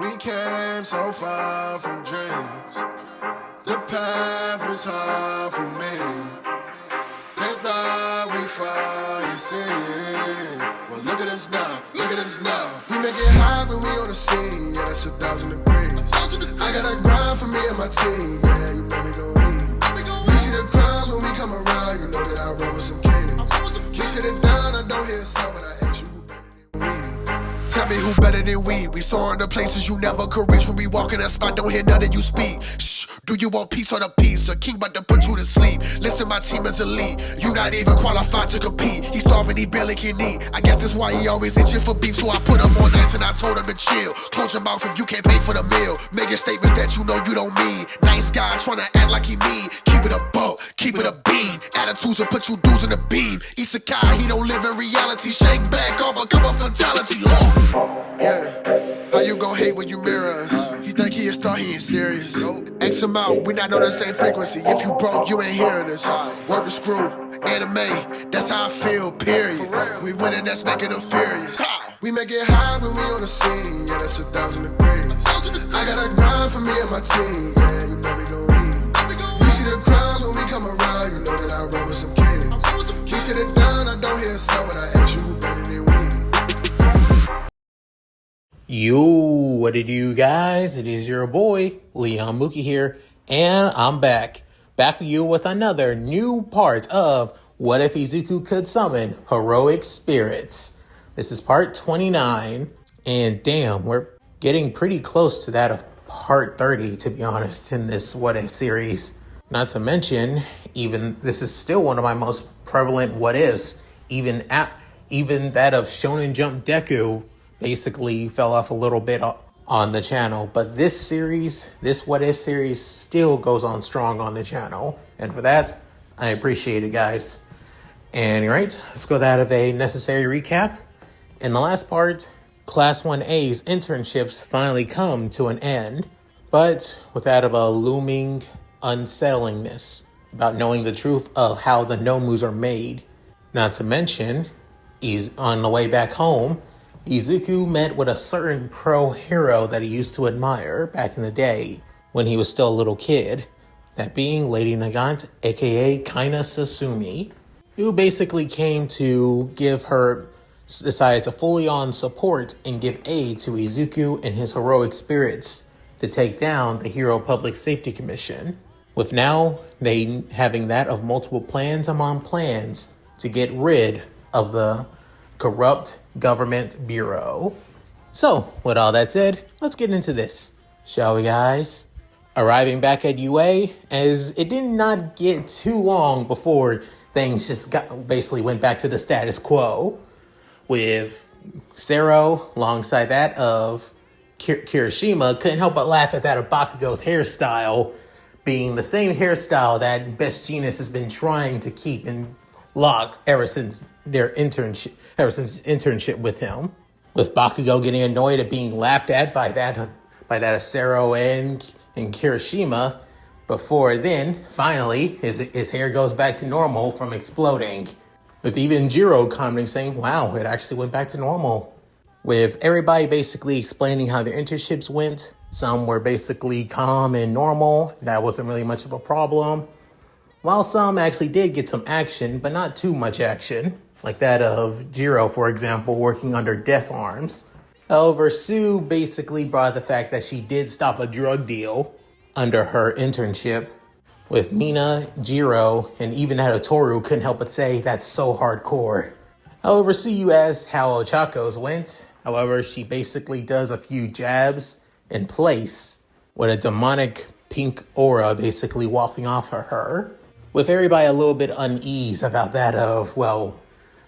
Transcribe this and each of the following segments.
We came so far from dreams. The path was hard for me. They thought we fall, you see. Well, look at us now, look at us now. We make it hot when we on the scene. Yeah, that's 1,000 degrees. I got a grind for me and my team. Yeah, you know we gon' eat. You see the crowds when we come around. You know that I roll with some kings. We sit it down, I don't hear a sound, but I ask you who better than we. Tell me who better than we. We soaring to places you never could reach. When we walk in that spot, don't hear none of you speak. Shh, do you want peace or the peace? A king about to put you to sleep. Listen, my team is elite. You not even qualified to compete. He starving, he barely can eat. I guess that's why he always itching for beef. So I put him on ice and I told him to chill. Close your mouth if you can't pay for the meal. Making statements that you know you don't mean. Nice guy trying to act like he mean. Keep it a buck, keep it a bean. Attitudes will put you dudes in the beam. Isekai, he don't live in reality. Shake back, all become a fatality. Yeah, how you gon' hate when you mirror us? He think he a star, he ain't serious. X him out, we not on the same frequency. If you broke, you ain't hearing this. Work the screw, anime, that's how I feel, period. We winning, that's making them furious. We make it high when we on the scene, yeah, that's 1,000 degrees. I got a grind for me and my team, yeah, you know we gon' eat. You see the crowds when we come around, you know that I roll with some kings. We sit it down, I don't hear a sound, but I ask you who better than we. Yo, what it do, guys? It is your boy, Leon Mookie here, and I'm back with you with another new part of What If Izuku Could Summon Heroic Spirits. This is part 29, and damn, we're getting pretty close to that of part 30, to be honest, in this What If series. Not to mention, even this is still one of my most prevalent what ifs, even that of Shonen Jump Deku basically fell off a little bit on the channel, but this series, this What If series, still goes on strong on the channel, and for that, I appreciate it, guys. And right, let's go that of a necessary recap. In the last part, Class 1A's internships finally come to an end, but with that of a looming unsettlingness about knowing the truth of how the Nomus are made. Not to mention, he's on the way back home. Izuku met with a certain pro-hero that he used to admire back in the day when he was still a little kid, that being Lady Nagant, aka Kaina Sasumi, who basically came to decided to fully on support and give aid to Izuku and his heroic spirits to take down the Hero Public Safety Commission, with now they having that of multiple plans among plans to get rid of the corrupt government bureau. So, with all that said, let's get into this, shall we, guys? Arriving back at UA, as it did not get too long before things just basically went back to the status quo, with Sero alongside that of Kirishima couldn't help but laugh at that of Bakugo's hairstyle being the same hairstyle that Best Genius has been trying to keep in lock ever since his internship with him, with Bakugo getting annoyed at being laughed at by that of Sero and Kirishima. Before then, finally, his hair goes back to normal from exploding, with even Jiro commenting saying, wow, it actually went back to normal. With everybody basically explaining how their internships went, some were basically calm and normal, that wasn't really much of a problem, while some actually did get some action, but not too much action, like that of Jiro, for example, working under Death Arms. However, Sue basically brought the fact that she did stop a drug deal under her internship, with Mina, Jiro, and even Toru couldn't help but say, that's so hardcore. However, Suyu asked how Ochako's went. However, she basically does a few jabs in place, with a demonic pink aura basically wafting off of her, with everybody a little bit unease about that of,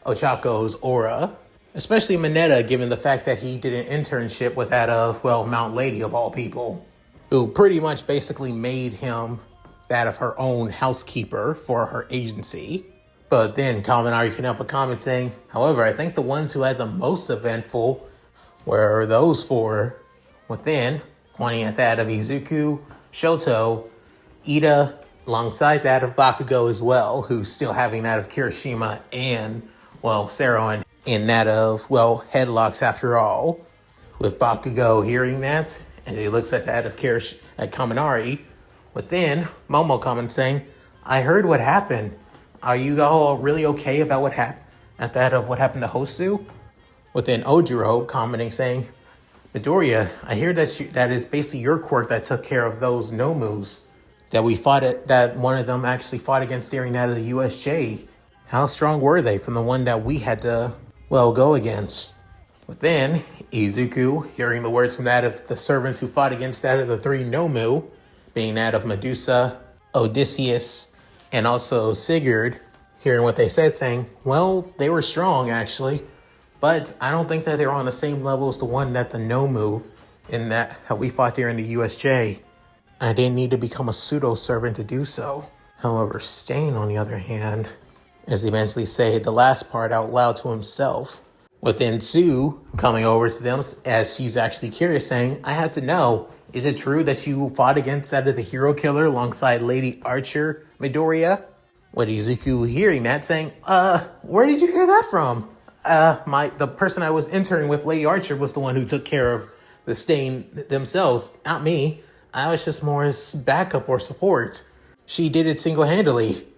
Ochako's aura. Especially Mineta, given the fact that he did an internship with that of, Mount Lady of all people, who pretty much basically made him that of her own housekeeper for her agency. But then Kaminari couldn't help but comment saying, however, I think the ones who had the most eventful were those four within, pointing at that of Izuku, Shoto, Ida, alongside that of Bakugo as well, who's still having that of Kirishima and, Sero, and that of, headlocks after all. With Bakugo hearing that, as he looks at that of at Kaminari, within Momo comments saying, I heard what happened. Are you all really okay about what happened at that of what happened to Hosu? Within Ojiro commenting saying, Midoriya, I hear that it's basically your quirk that took care of those Nomus that we fought at, that one of them actually fought against during that of the USJ. How strong were they from the one that we had to, go against? Within, Izuku, hearing the words from that of the servants who fought against that of the three Nomu, being that of Medusa, Odysseus, and also Sigurd, hearing what they said, saying, well, they were strong actually, but I don't think that they were on the same level as the one that the Nomu in that how we fought there in the USJ. I didn't need to become a pseudo-servant to do so. However, Stain, on the other hand, as he eventually said the last part out loud to himself, within Sue coming over to them as she's actually curious, saying, I had to know, is it true that you fought against that of the hero killer alongside Lady Archer, Midoriya? With Izuku hearing that, saying, where did you hear that from? The person I was interning with, Lady Archer, was the one who took care of the Stain themselves, not me. I was just more as backup or support. She did it single-handedly.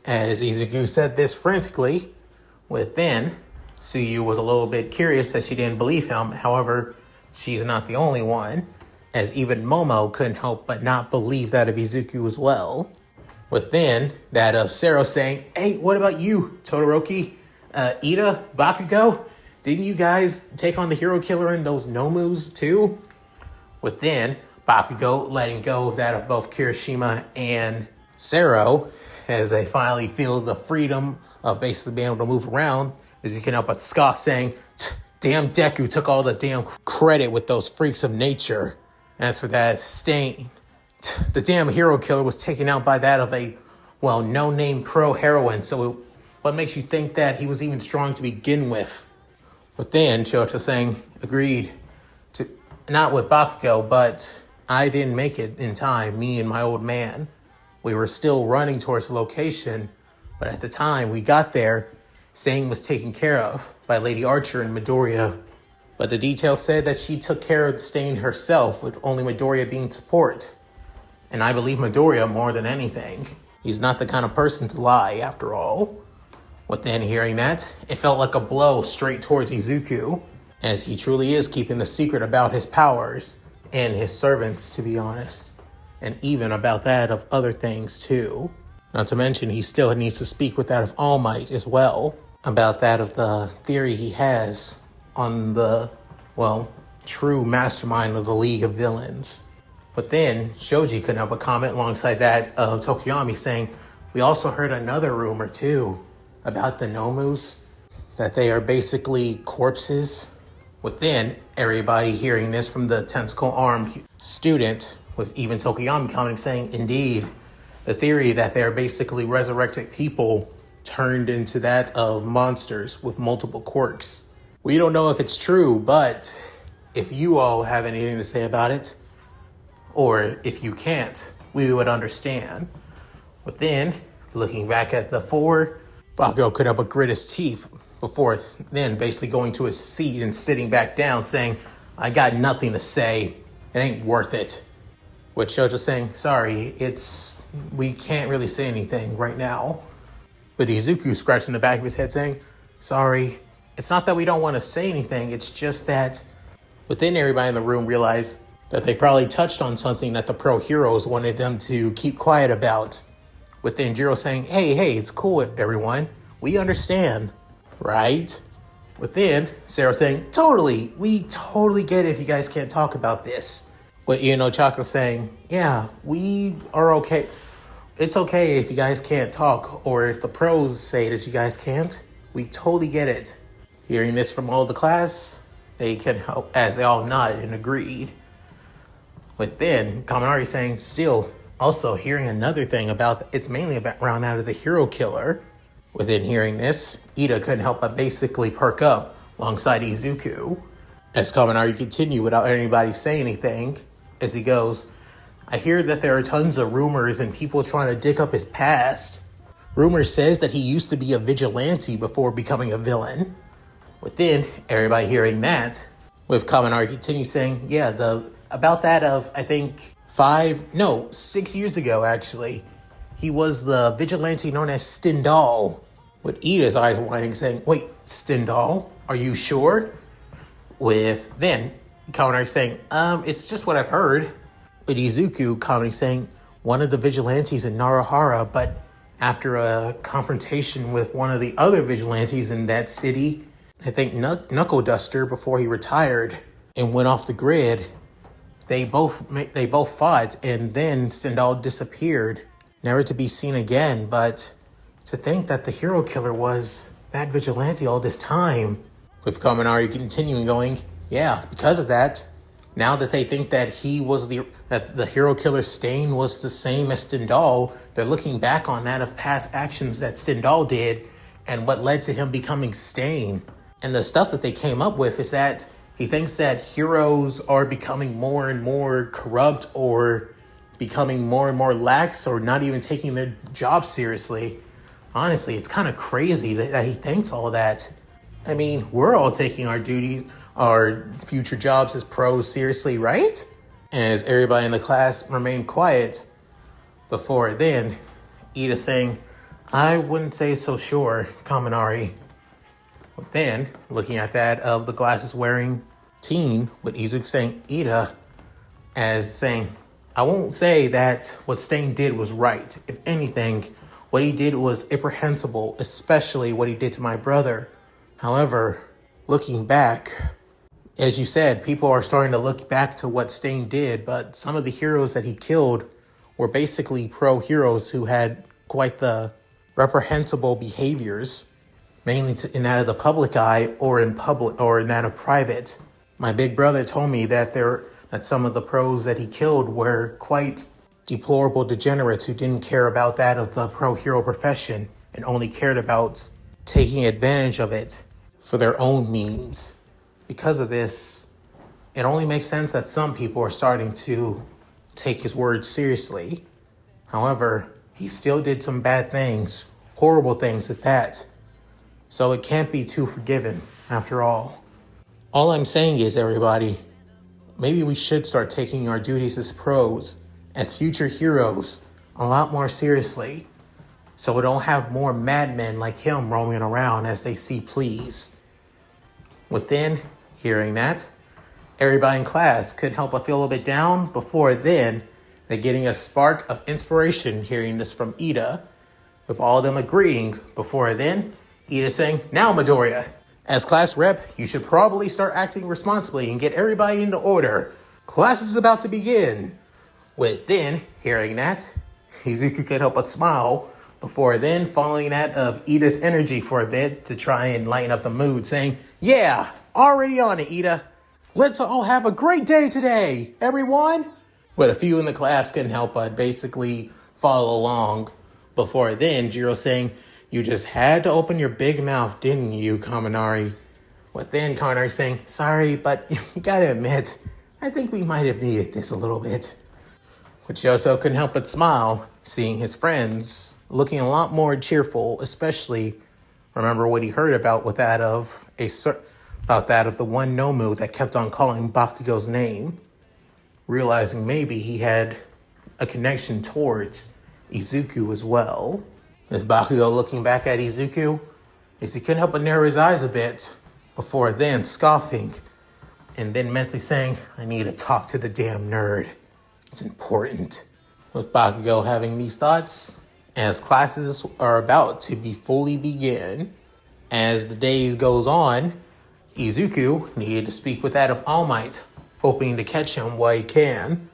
As Izuku said this frantically, within, Suyu was a little bit curious that she didn't believe him. However, she's not the only one, as even Momo couldn't help but not believe that of Izuku as well. Within, that of Sero saying, hey, what about you, Todoroki, Ida, Bakugo? Didn't you guys take on the hero killer in those Nomus too? Within, Bakugo letting go of that of both Kirishima and Sero, as they finally feel the freedom of basically being able to move around, as you can help but scoff, saying, damn Deku took all the damn credit with those freaks of nature. As for that Stain, the damn hero killer was taken out by that of a, no-name pro-heroine, so what makes you think that he was even strong to begin with? Within, Chocho saying, agreed, to not with Bakugo, but I didn't make it in time, me and my old man. We were still running towards the location, but at the time we got there, Stain was taken care of by Lady Archer and Midoriya. But the details said that she took care of Stain herself, with only Midoriya being support. And I believe Midoriya more than anything. He's not the kind of person to lie, after all. Within hearing that, it felt like a blow straight towards Izuku, as he truly is keeping the secret about his powers and his servants, to be honest. And even about that of other things too. Not to mention he still needs to speak with that of All Might as well, about that of the theory he has on the, true mastermind of the League of Villains. But then Shoji couldn't help but comment alongside that of Tokiyami saying, we also heard another rumor too about the Nomus, that they are basically corpses. Within, everybody hearing this from the tentacle-armed student, with even Tokiyami commenting saying, indeed, the theory that they are basically resurrected people turned into that of monsters with multiple quirks. We don't know if it's true, but if you all have anything to say about it, or if you can't, we would understand. Within, looking back at the four, Bakugo could help but grit his teeth before then basically going to his seat and sitting back down saying, I got nothing to say. It ain't worth it. With Shojo saying, sorry, we can't really say anything right now. But Izuku scratching the back of his head saying, sorry, it's not that we don't want to say anything, it's just that within everybody in the room realized that they probably touched on something that the pro heroes wanted them to keep quiet about. Within Jiro saying, hey, it's cool everyone, we understand, right? Within, Sarah saying, we totally get it if you guys can't talk about this. But Chako saying, yeah, we are okay. It's okay if you guys can't talk, or if the pros say that you guys can't. We totally get it. Hearing this from all the class, they can help, as they all nodded and agreed. But then, Kaminari saying, still, also hearing another thing about, it's mainly about around that of the hero killer. Within hearing this, Ida couldn't help but basically perk up alongside Izuku. As Kaminari continued without anybody saying anything, as he goes, I hear that there are tons of rumors and people trying to dig up his past. Rumor says that he used to be a vigilante before becoming a villain. Within, everybody hearing that, With Kaminari continue saying, yeah, about that of, I think, 6 years ago, actually. He was the vigilante known as Stendhal. With Ida's eyes widening, saying, wait, Stendhal? Are you sure? With then Kaminari saying, it's just what I've heard. With Izuku Kaminari saying, one of the vigilantes in Narahara, but after a confrontation with one of the other vigilantes in that city, I think Knuckle Duster, before he retired and went off the grid, they both fought, and then Stendhal disappeared, never to be seen again. But to think that the hero killer was that vigilante all this time. With Kaminari continuing going, yeah, because of that, now that they think that that the hero killer Stain was the same as Stendhal, they're looking back on that of past actions that Stendhal did and what led to him becoming Stain. And the stuff that they came up with is that he thinks that heroes are becoming more and more corrupt, or becoming more and more lax, or not even taking their job seriously. Honestly, it's kind of crazy that he thinks all that. I mean, we're all taking our duties, our future jobs as pros seriously, right? As everybody in the class remained quiet, before then, Ida saying, I wouldn't say so sure, Kaminari. But then, looking at that of the glasses wearing teen, with Izuku saying, Ida, as saying, I won't say that what Stain did was right. If anything, what he did was reprehensible, especially what he did to my brother. However, looking back, as you said, people are starting to look back to what Stain did, but some of the heroes that he killed were basically pro-heroes who had quite the reprehensible behaviors, mainly in that of the public eye, or in that of private. My big brother told me that some of the pros that he killed were quite deplorable degenerates who didn't care about that of the pro-hero profession and only cared about taking advantage of it for their own means. Because of this, it only makes sense that some people are starting to take his words seriously. However, he still did some bad things, horrible things at that. So it can't be too forgiven, after all. All I'm saying is, everybody, maybe we should start taking our duties as pros, as future heroes, a lot more seriously, so we don't have more madmen like him roaming around as they see please. Within hearing that, everybody in class couldn't help but feel a little bit down. Before then, they're getting a spark of inspiration hearing this from Ida, with all of them agreeing. Before then, Ida saying, now Midoriya, as class rep, you should probably start acting responsibly and get everybody into order. Class is about to begin. With then, hearing that, Izuku can't help but smile. Before then, following that of Ida's energy for a bit to try and lighten up the mood, saying, yeah, already on it, Ida. Let's all have a great day today, everyone. But a few in the class couldn't help but basically follow along. Before then, Jiro saying, you just had to open your big mouth, didn't you, Kaminari? But then Kaminari saying, sorry, but you gotta admit, I think we might have needed this a little bit. But Shoto couldn't help but smile, seeing his friends looking a lot more cheerful, especially remember what he heard about that of the one Nomu that kept on calling Bakugo's name, realizing maybe he had a connection towards Izuku as well. With Bakugo looking back at Izuku, he couldn't help but narrow his eyes a bit, before then scoffing, and then mentally saying, I need to talk to the damn nerd. It's important. With Bakugo having these thoughts, as classes are about to be fully begin, as the day goes on, Izuku needed to speak with that of All Might, hoping to catch him while he can.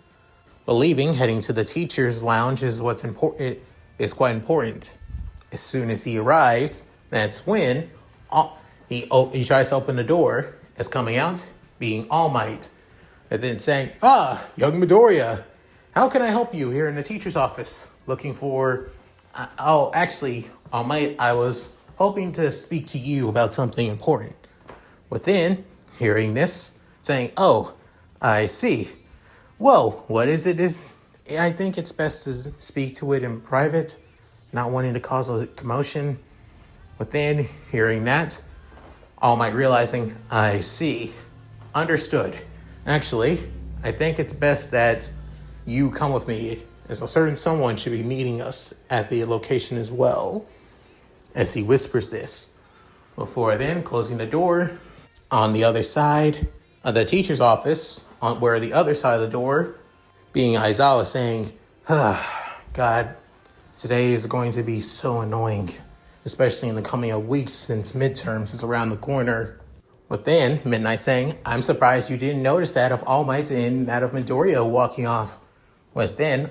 Believing heading to the teacher's lounge is quite important. As soon as he arrives, that's when he tries to open the door, as coming out being All Might, and then saying, young Midoriya, how can I help you here in the teacher's office? Looking for... actually, All Might, I was hoping to speak to you about something important. Within hearing this, saying, oh, I see. Well, what is it? I think it's best to speak to it in private, not wanting to cause a commotion. Within hearing that, All Might realizing, I see. understood. Actually, I think it's best that you come with me, as a certain someone should be meeting us at the location as well, as he whispers this. Before then, closing the door on the other side of the teacher's office, on where the other side of the door, being Aizawa saying, God, today is going to be so annoying, especially in the coming weeks since midterms is around the corner. But then, Midnight saying, I'm surprised you didn't notice that of All Might and that of Midoriya walking off. But then,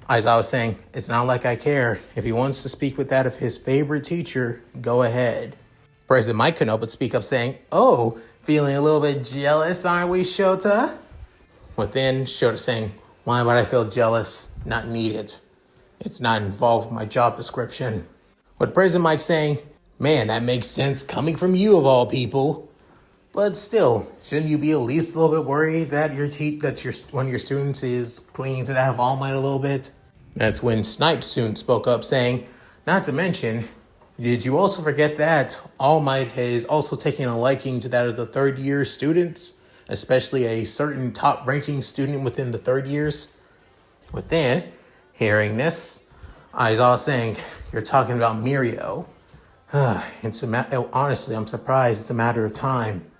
Aizawa saying, it's not like I care. If he wants to speak with that of his favorite teacher, go ahead. President Mike couldn't help but speak up saying, oh, feeling a little bit jealous, aren't we, Shota? But then Shota saying, why would I feel jealous? Not needed. It's not involved in my job description. But President Mike saying, man, that makes sense coming from you of all people. But still, shouldn't you be at least a little bit worried that one of your students is clinging to that of All Might a little bit? That's when Snipe soon spoke up saying, not to mention, did you also forget that All Might has also taken a liking to that of the third year students, especially a certain top ranking student within the third years? Within hearing this, Aizawa saying, you're talking about Mirio. Honestly, I'm surprised it's a matter of time.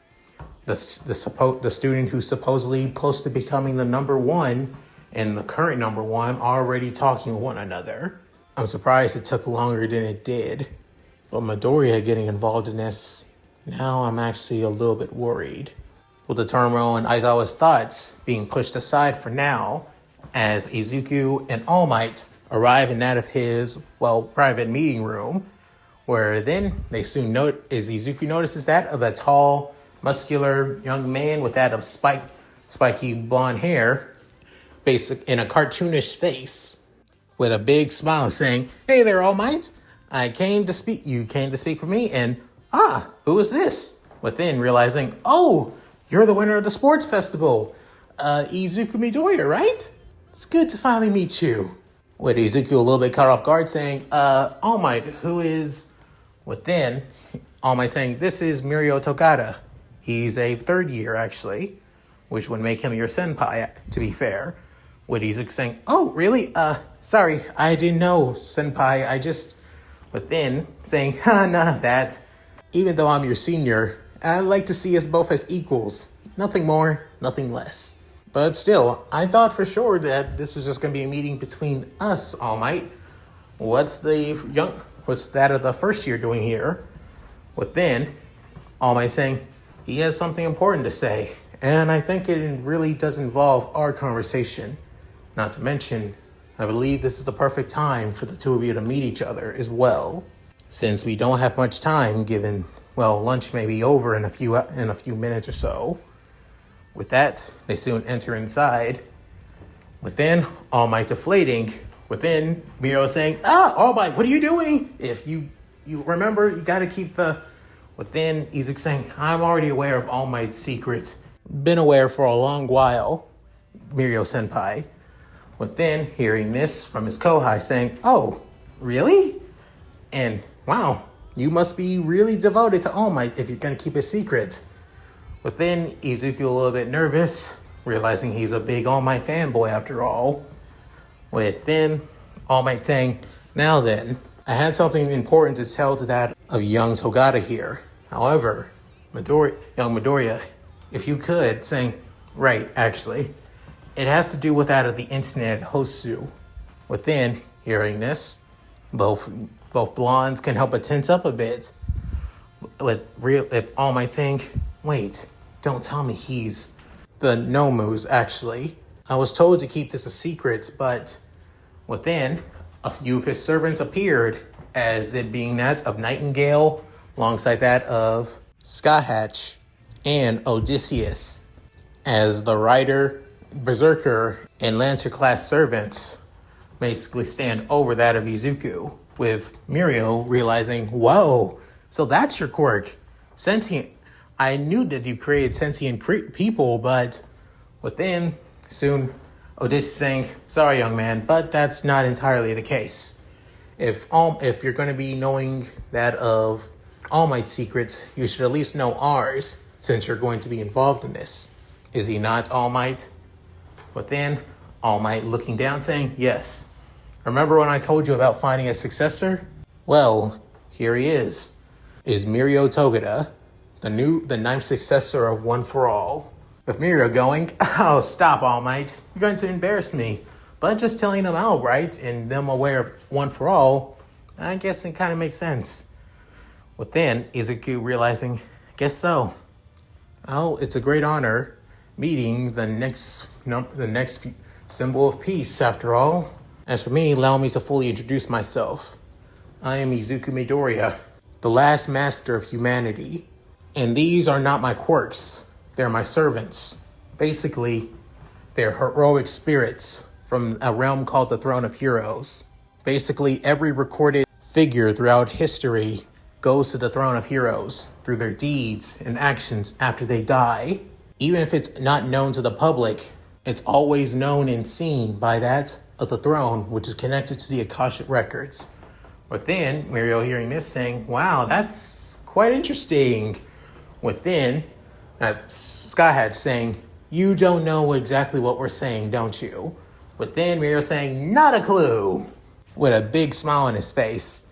The student who's supposedly close to becoming the number one and the current number one already talking with one another. I'm surprised it took longer than it did. But Midoriya getting involved in this, now I'm actually a little bit worried. With the turmoil and Aizawa's thoughts being pushed aside for now, as Izuku and All Might arrive in that of his, private meeting room, where then they soon note, as Izuku notices that of a tall, muscular young man with that of spiky blonde hair, basic in a cartoonish face, with a big smile saying, hey there, All Might. You came to speak for me, and who is this? Within realizing, oh, you're the winner of the sports festival, Izuku Midoriya, right? It's good to finally meet you. With Izuku a little bit caught off guard saying, All Might, who is... Within, All Might saying, this is Mirio Tokata. He's a third year, actually, which would make him your senpai, to be fair. With Izuku saying, oh, really? Sorry, I didn't know, senpai. Within saying, none of that. Even though I'm your senior, I'd like to see us both as equals. Nothing more, nothing less. But still, I thought for sure that this was just going to be a meeting between us, All Might. What's that of the first year doing here? Within, All Might saying, he has something important to say. And I think it really does involve our conversation. Not to mention, I believe this is the perfect time for the two of you to meet each other as well. Since we don't have much time, given, lunch may be over in a few minutes or so. With that, they soon enter inside. Within, All Might deflating. Within, Mirio saying, All Might, what are you doing? If you remember, you gotta keep the... Within, Izuku saying, I'm already aware of All Might's secret. Been aware for a long while, Mirio-senpai. Within, hearing this from his kohai saying, oh, really? And, wow, you must be really devoted to All Might if you're gonna keep a secret. Within, Izuku a little bit nervous, realizing he's a big All Might fanboy after all. Within, All Might saying, now then, I had something important to tell to that of young Togata here. However, young Midoriya, if you could, saying, right, actually, it has to do with that of the incident at Hosu. Within, hearing this, both blondes can help but tense up a bit. If All Might saying, wait, don't tell me he's the Nomu's, actually. I was told to keep this a secret, but within, a few of his servants appeared, as it being that of Nightingale, alongside that of Skyhatch, and Odysseus, as the Rider, Berserker, and Lancer-class servants basically stand over that of Izuku, with Mirio realizing, whoa, so that's your quirk. Sentient. I knew that you created sentient people, but within, soon, Odysseus saying, sorry, young man, but that's not entirely the case. If you're going to be knowing that of All Might's secrets, you should at least know ours, since you're going to be involved in this. Is he not, All Might? But then, All Might looking down saying, yes. Remember when I told you about finding a successor? Well, here he is. Is Mirio Togeda, the ninth successor of One for All. With Mirio going, oh, stop, All Might. You're going to embarrass me. But just telling them outright and them aware of One for All, I guess it kind of makes sense. But then, Izuku realizing, guess so. Oh, it's a great honor meeting the next symbol of peace, after all. As for me, allow me to fully introduce myself. I am Izuku Midoriya, the last master of humanity. And these are not my quirks. They're my servants. Basically, they're heroic spirits from a realm called the Throne of Heroes. Basically, every recorded figure throughout history goes to the Throne of Heroes through their deeds and actions after they die. Even if it's not known to the public, it's always known and seen by that of the throne, which is connected to the Akashic records. But then, Mirio hearing this saying, wow, that's quite interesting. Within, Skyhat saying, you don't know exactly what we're saying, don't you? But then Mirio saying, not a clue, with a big smile on his face.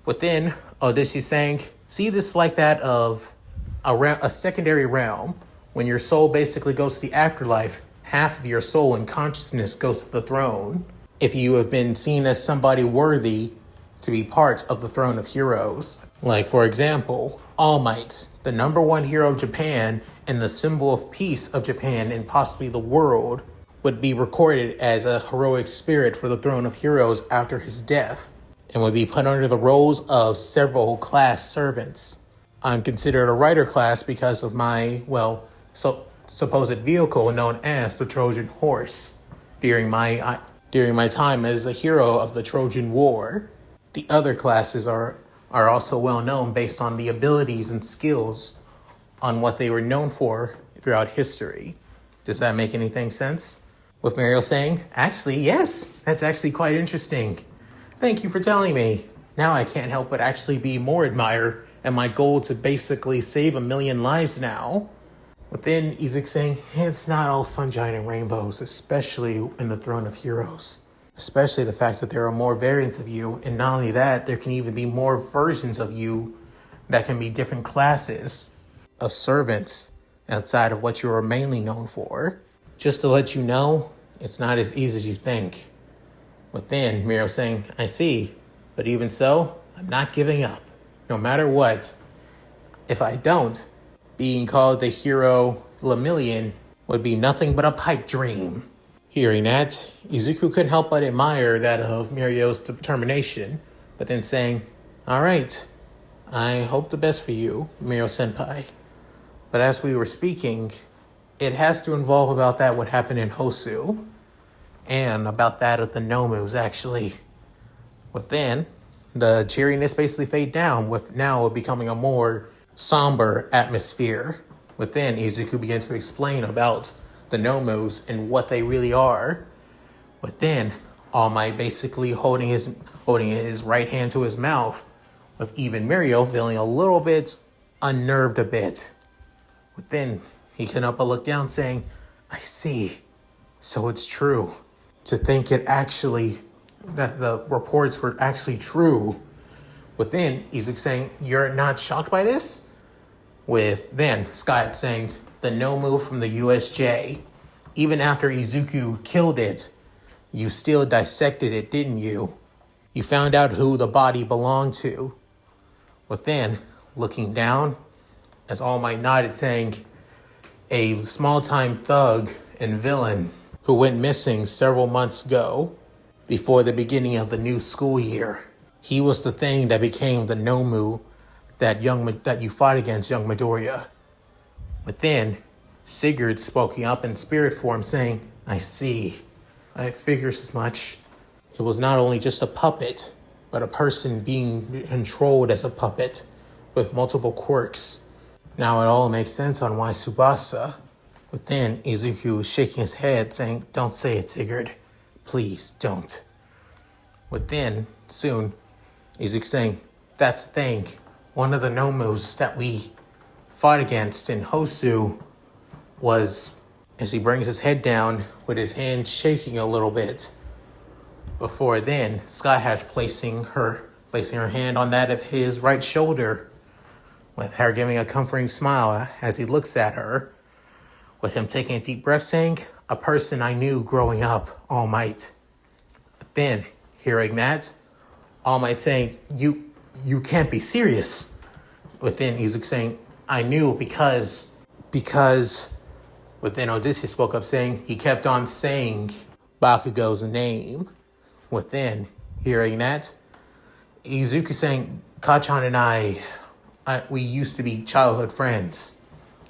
But then Odishi saying, see this like that of a secondary realm. When your soul basically goes to the afterlife, half of your soul and consciousness goes to the throne. If you have been seen as somebody worthy to be part of the Throne of Heroes. Like, for example, All Might, the number one hero of Japan and the symbol of peace of Japan and possibly the world, would be recorded as a heroic spirit for the Throne of Heroes after his death, and would be put under the roles of several class servants. I'm considered a rider class because of my, supposed vehicle known as the Trojan Horse during my time as a hero of the Trojan War. The other classes are also well known based on the abilities and skills on what they were known for throughout history. Does that make anything sense? With Mirio saying, actually, yes, that's actually quite interesting. Thank you for telling me. Now I can't help but actually be more admired and my goal to basically save 1 million lives now. But then Izuku saying, it's not all sunshine and rainbows, especially in the Throne of Heroes. Especially the fact that there are more variants of you, and not only that, there can even be more versions of you that can be different classes of servants outside of what you are mainly known for. Just to let you know, it's not as easy as you think. But then Mirio saying, I see, but even so, I'm not giving up. No matter what, if I don't, being called the hero Lemillion would be nothing but a pipe dream. Hearing that, Izuku couldn't help but admire that of Mirio's determination, but then saying, all right, I hope the best for you, Mirio-senpai. But as we were speaking, it has to involve about that what happened in Hosu, and about that of the Nomus, actually. But then, the cheeriness basically fade down, with now becoming a more somber atmosphere. But then Izuku began to explain about the Nomus and what they really are. But then All Might basically holding his right hand to his mouth, with even Mirio feeling a little bit unnerved a bit. But then he can up and look down saying, I see. So it's true. To think that the reports were actually true. But then Izuku saying, you're not shocked by this? With then Scott saying, the Nomu from the USJ. Even after Izuku killed it, you still dissected it, didn't you? You found out who the body belonged to. But then, looking down, as All Might nodded, saying, a small-time thug and villain who went missing several months ago, before the beginning of the new school year. He was the thing that became the Nomu that you fought against young Midoriya. But then, Sigurd spoke up in spirit form saying, I see. I figures as much. It was not only just a puppet, but a person being controlled as a puppet with multiple quirks. Now it all makes sense on why Tsubasa. But then Izuku was shaking his head saying, don't say it, Sigurd. Please don't. But then, soon, Izuku saying, that's the thing. One of the Nomus that we fought against, and Hosu was, as he brings his head down with his hand shaking a little bit. Before then, Sky Hatch placing her hand on that of his right shoulder, with her giving a comforting smile as he looks at her, with him taking a deep breath saying, "A person I knew growing up, All Might." Then, hearing that, All Might saying, You can't be serious." Within Izuku saying, "I knew because within Odysseus spoke up saying he kept on saying Bakugo's name. Within hearing that, Izuku saying, "Kachan and I, we used to be childhood friends.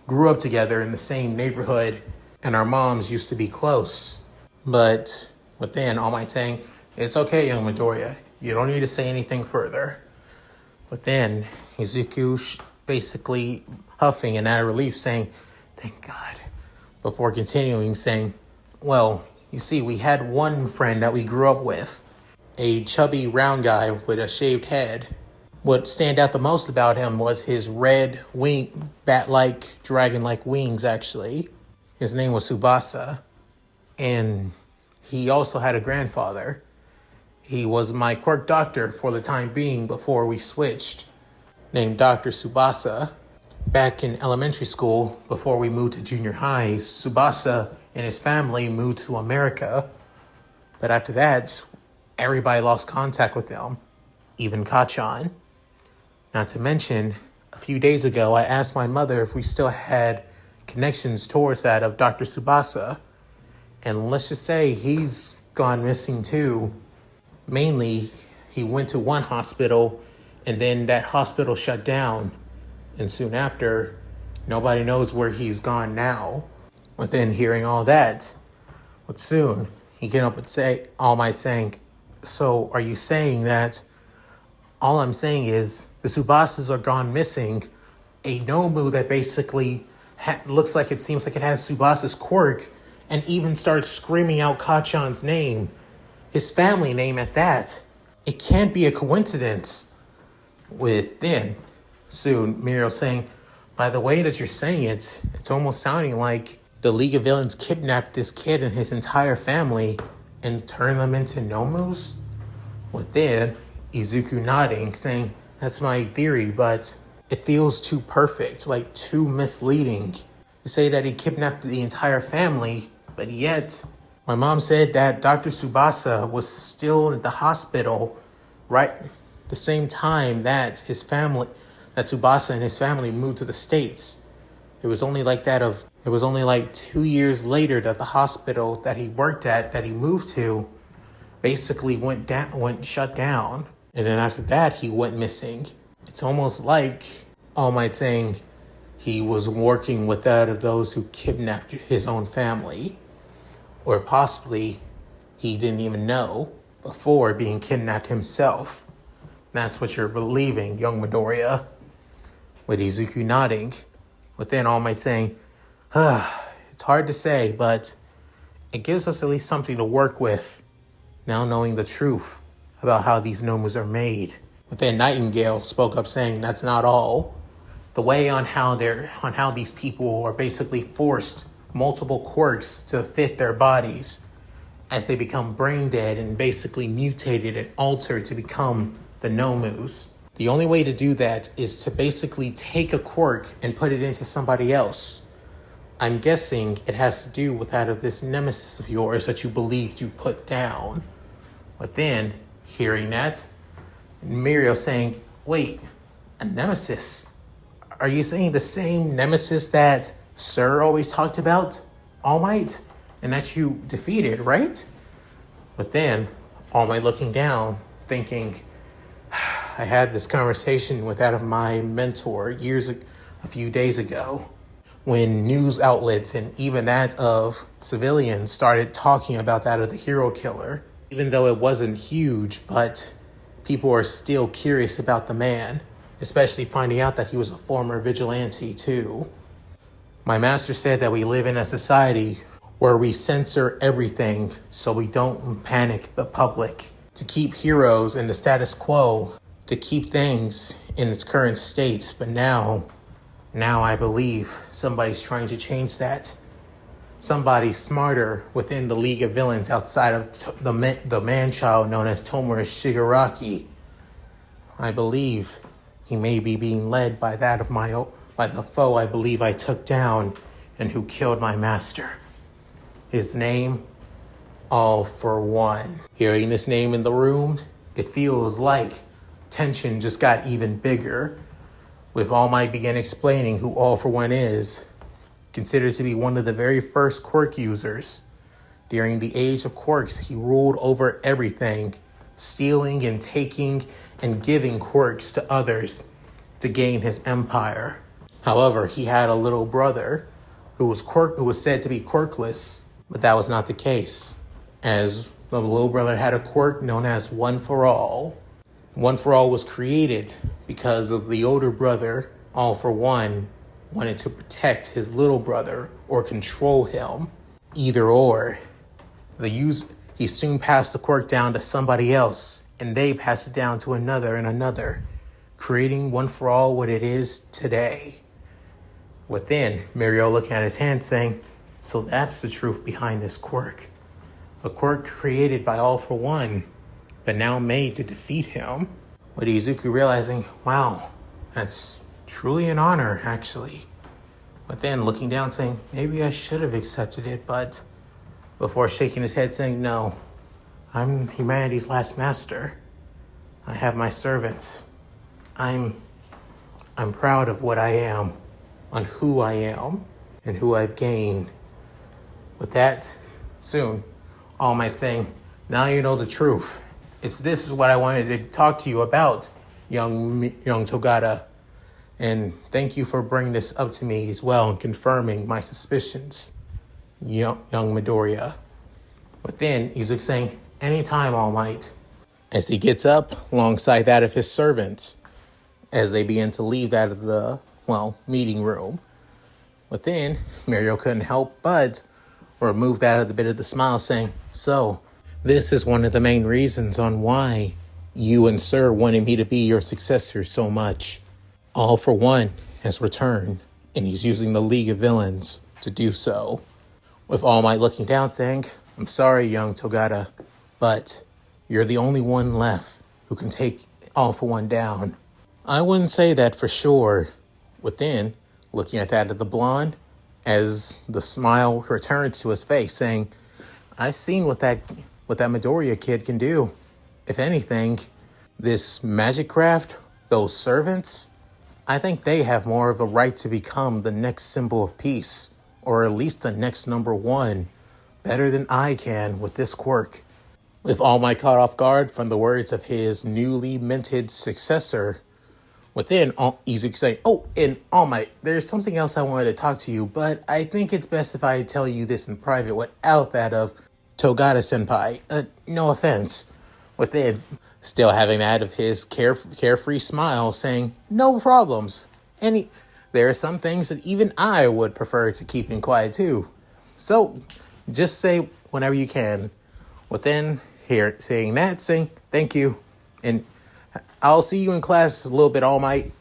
Grew up together in the same neighborhood, and our moms used to be close." But within, All Might saying, "It's okay, young Midoriya. You don't need to say anything further." But then Izuku basically huffing and out of relief saying, "Thank God." Before continuing saying, "Well, you see, we had one friend that we grew up with. A chubby round guy with a shaved head. What stand out the most about him was his red wing, bat-like, dragon-like wings, actually. His name was Tsubasa. And he also had a grandfather. He was my quirk doctor for the time being before we switched, named Dr. Tsubasa. Back in elementary school, before we moved to junior high, Tsubasa and his family moved to America. But after that, everybody lost contact with them, even Kachan. Not to mention, a few days ago, I asked my mother if we still had connections towards that of Dr. Tsubasa. And let's just say he's gone missing too. Mainly, he went to one hospital, and then that hospital shut down. And soon after, nobody knows where he's gone now. But then hearing all that, but soon, he came up and say, All Might saying, "So are you saying that all I'm saying is the Tsubasas are gone missing? A Nomu that basically seems like it has Tsubasa's quirk, and even starts screaming out Kachan's name, his family name at that. It can't be a coincidence." Within, soon Mirio saying, "By the way that you're saying it, it's almost sounding like the League of Villains kidnapped this kid and his entire family and turned them into Nomus." Within, Izuku nodding, saying, "That's my theory, but it feels too perfect, like too misleading. To say that he kidnapped the entire family, but yet my mom said that Dr. Tsubasa was still in the hospital right the same time that Tsubasa and his family moved to the States. It was only like 2 years later that the hospital that he worked at, that he moved to, basically went shut down. And then after that, he went missing. It's almost like All Might saying he was working with that of those who kidnapped his own family. Or possibly he didn't even know before being kidnapped himself. That's what you're believing, young Midoriya." With Izuku nodding, within All Might saying, "It's hard to say, but it gives us at least something to work with, now knowing the truth about how these Nomus are made." Within Nightingale spoke up saying, "That's not all. The way on how these people are basically forced multiple quirks to fit their bodies as they become brain dead and basically mutated and altered to become the Nomus. The only way to do that is to basically take a quirk and put it into somebody else. I'm guessing it has to do with that of this nemesis of yours that you believed you put down." But then, hearing that, Mirio saying, "Wait, a nemesis? Are you saying the same nemesis that Sir always talked about, All Might, and that you defeated, right?" But then, All Might looking down, thinking, I had this conversation with that of my mentor a few days ago, when news outlets and even that of civilians started talking about that of the hero killer. Even though it wasn't huge, but people are still curious about the man, especially finding out that he was a former vigilante too. My master said that we live in a society where we censor everything so we don't panic the public, to keep heroes in the status quo, to keep things in its current state. But now Now I believe somebody's trying to change that. Somebody smarter within the League of Villains outside of the man-child known as Tomura Shigaraki. I believe he may be being led by by the foe I believe I took down and who killed my master. His name, All for One. Hearing this name in the room, it feels like tension just got even bigger. With All Might began explaining who All for One is, considered to be one of the very first quirk users. During the age of quirks, he ruled over everything, stealing and taking and giving quirks to others to gain his empire. However, he had a little brother who was said to be quirkless, but that was not the case, as the little brother had a quirk known as One for All. One for All was created because of the older brother, All for One, wanted to protect his little brother or control him. Either or. He soon passed the quirk down to somebody else, and they passed it down to another and another, creating One for All what it is today. Within, Mirio looking at his hand saying, so that's the truth behind this quirk. A quirk created by All for One, but now made to defeat him. With Izuku realizing, wow, that's truly an honor, actually. But then looking down saying, maybe I should have accepted it, but before shaking his head saying, no, I'm humanity's last master. I have my servants. I'm proud of what I am, on who I am, and who I've gained. With that, soon, All Might saying, now you know the truth. This is what I wanted to talk to you about, young Togata. And thank you for bringing this up to me as well and confirming my suspicions, young Midoriya. But then Izuku saying, anytime, All Might. As he gets up alongside that of his servants, as they begin to leave out of the, meeting room. But then Mirio couldn't help but remove that of the bit of the smile saying, so, this is one of the main reasons on why you and Sir wanted me to be your successor so much. All for One has returned, and he's using the League of Villains to do so. With All Might looking down saying, I'm sorry, young Togata, but you're the only one left who can take All for One down. I wouldn't say that for sure. Within, looking at that of the blonde, as the smile returns to his face saying, I've seen what that Midoriya kid can do. If anything, this magic craft, those servants, I think they have more of a right to become the next symbol of peace, or at least the next number one, better than I can with this quirk. With All Might caught off guard from the words of his newly minted successor, within, Izuku saying, and All Might, there's something else I wanted to talk to you, but I think it's best if I tell you this in private without that of Togata-senpai. No offense. Within, still having that of his carefree smile, saying, no problems. There are some things that even I would prefer to keep in quiet too. So, just say whenever you can. Within, here, saying thank you. And I'll see you in class a little bit, All Might.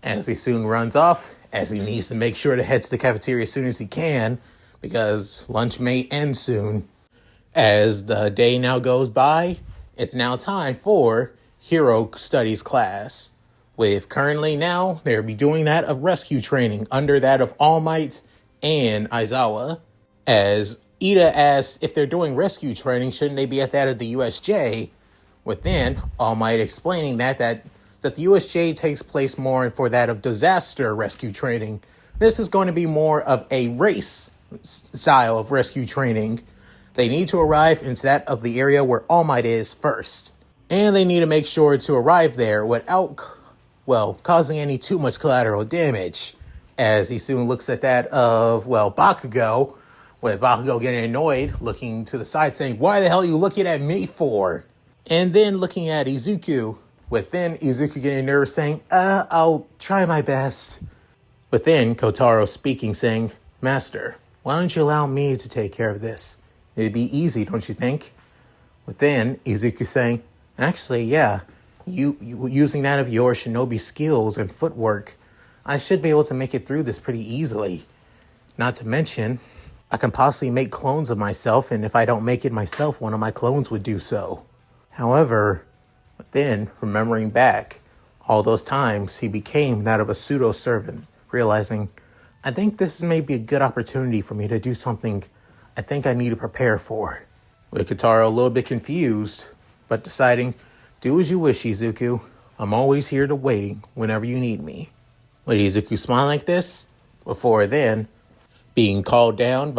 As he soon runs off, as he needs to make sure to head to the cafeteria as soon as he can, because lunch may end soon. As the day now goes by, it's now time for Hero Studies class. With currently now, they'll be doing that of rescue training under that of All Might and Aizawa. As Ida asks if they're doing rescue training, shouldn't they be at that of the USJ? Within, All Might explaining that the USJ takes place more for that of disaster rescue training. This is going to be more of a race style of rescue training. They need to arrive into that of the area where All Might is first. And they need to make sure to arrive there without, causing any too much collateral damage. As he soon looks at that of, Bakugo, with Bakugo getting annoyed, looking to the side saying, why the hell are you looking at me for? And then looking at Izuku, with then Izuku getting nervous saying, I'll try my best. But then Kotaro speaking saying, Master, why don't you allow me to take care of this? It'd be easy, don't you think? But then Izuku saying, actually, yeah, you using that of your shinobi skills and footwork, I should be able to make it through this pretty easily. Not to mention, I can possibly make clones of myself, and if I don't make it myself, one of my clones would do so. However, then, remembering back all those times he became that of a pseudo-servant, realizing, I think this may be a good opportunity for me to do something I think I need to prepare for. With Kotaro a little bit confused, but deciding, do as you wish, Izuku. I'm always here to waiting whenever you need me. With Izuku smile like this, before then, being called down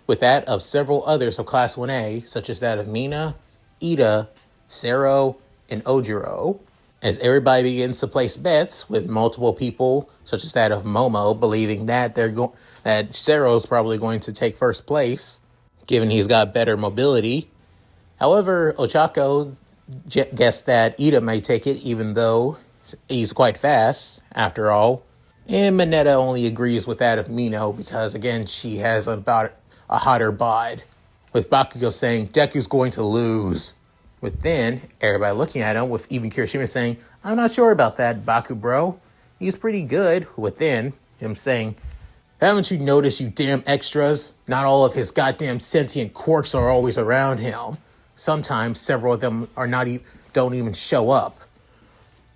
with that of several others of Class 1A, such as that of Mina, Ida, Sero, and Ojiro, as everybody begins to place bets with multiple people, such as that of Momo, believing that that Sero's probably going to take first place, given he's got better mobility. However, Ochako guessed that Ida may take it, even though he's quite fast, after all. And Mineta only agrees with that of Mino because, again, she has about a hotter bod. With Bakugo saying, Deku's going to lose. With then, everybody looking at him, with even Kirishima saying, I'm not sure about that, Baku bro. He's pretty good. With then, him saying, haven't you noticed, you damn extras? Not all of his goddamn sentient quirks are always around him. Sometimes several of them don't even show up.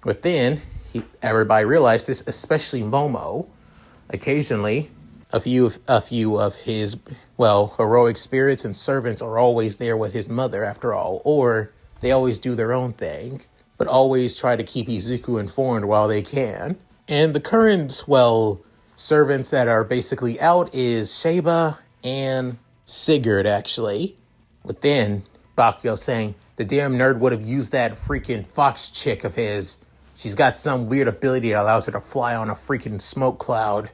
But then, everybody realized this, especially Momo. Occasionally, a few of his, heroic spirits and servants are always there with his mother, after all. Or they always do their own thing, but always try to keep Izuku informed while they can. And the current, servants that are basically out is Sheba and Sigurd, actually. But then, Bakugo saying, the damn nerd would have used that freaking fox chick of his. She's got some weird ability that allows her to fly on a freaking smoke cloud.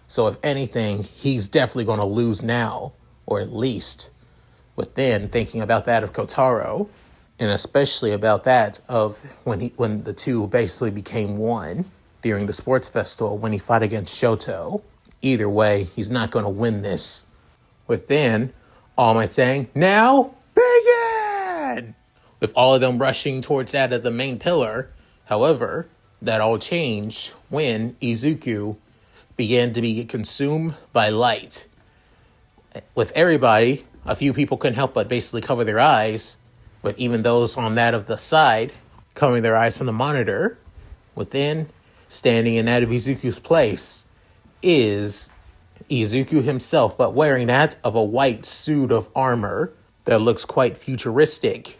So if anything, he's definitely going to lose now, or at least. But then, thinking about that of Kotaro, and especially about that of when the two basically became one during the sports festival when he fought against Shoto. Either way, he's not going to win this. But then, all am I saying? Now, begin! With all of them rushing towards that of the main pillar. However, that all changed when Izuku began to be consumed by light. With everybody, a few people couldn't help but basically cover their eyes, but even those on that of the side, covering their eyes from the monitor. Within, standing in that of Izuku's place, is Izuku himself, but wearing that of a white suit of armor that looks quite futuristic,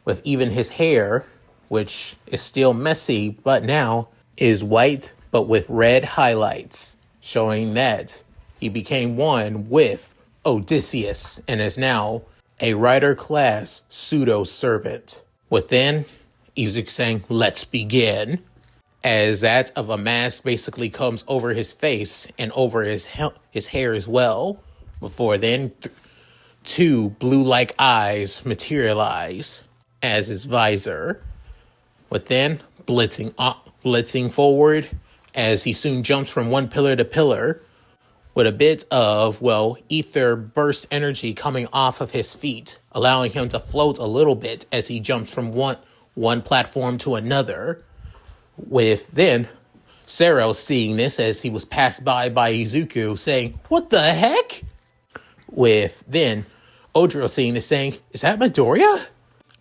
with even his hair, which is still messy, but now is white, but with red highlights, showing that he became one with Odysseus and is now a rider-class pseudo-servant. Within, Izuku saying, let's begin, as that of a mask basically comes over his face and over his hair as well. Before then, two blue-like eyes materialize as his visor. Within, blitzing forward as he soon jumps from one pillar to pillar with a bit of, ether burst energy coming off of his feet, allowing him to float a little bit as he jumps from one platform to another. With then, Sero seeing this as he was passed by Izuku, saying, what the heck? With then, Ojiro seeing this saying, is that Midoriya?